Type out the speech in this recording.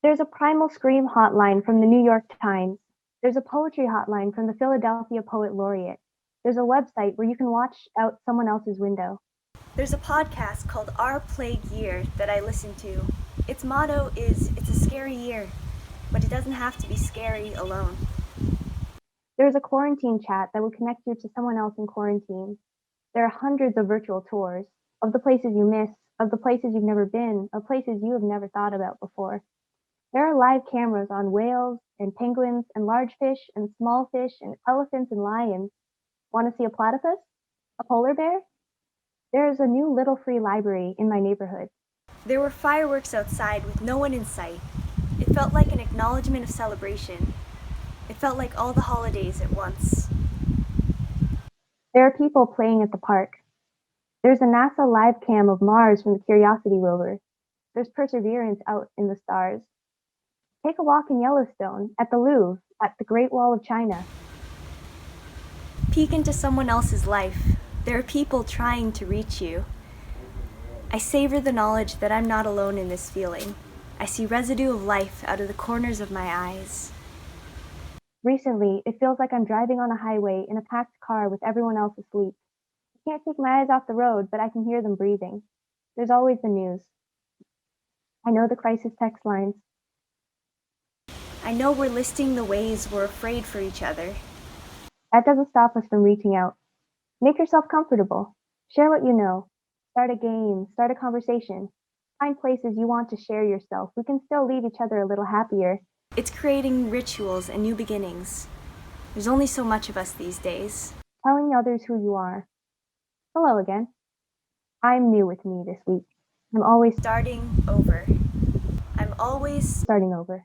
There's a Primal Scream hotline from the New York Times. There's a poetry hotline from the Philadelphia Poet Laureate. There's a website where you can watch out someone else's window. There's a podcast called Our Plague Year that I listen to. Its motto is, "It's a scary year, but it doesn't have to be scary alone." There's a quarantine chat that will connect you to someone else in quarantine. There are hundreds of virtual tours of the places you miss, of the places you've never been, of places you have never thought about before. There are live cameras on whales and penguins and large fish and small fish and elephants and lions. Want to see a platypus? A polar bear? There is a new little free library in my neighborhood. There were fireworks outside with no one in sight. It felt like an acknowledgement of celebration. It felt like all the holidays at once. There are people playing at the park. There's a NASA live cam of Mars from the Curiosity rover. There's Perseverance out in the stars. Take a walk in Yellowstone, at the Louvre, at the Great Wall of China. Peek into someone else's life. There are people trying to reach you. I savor the knowledge that I'm not alone in this feeling. I see residue of life out of the corners of my eyes. Recently, it feels like I'm driving on a highway in a packed car with everyone else asleep. I can't take my eyes off the road, but I can hear them breathing. There's always the news. I know the crisis text lines. I know we're listing the ways we're afraid for each other. That doesn't stop us from reaching out. Make yourself comfortable. Share what you know. Start a game, start a conversation. Find places you want to share yourself. We can still leave each other a little happier. It's creating rituals and new beginnings. There's only so much of us these days. Telling others who you are. Hello again. I'm new with me this week. I'm always Starting over. I'm always starting over.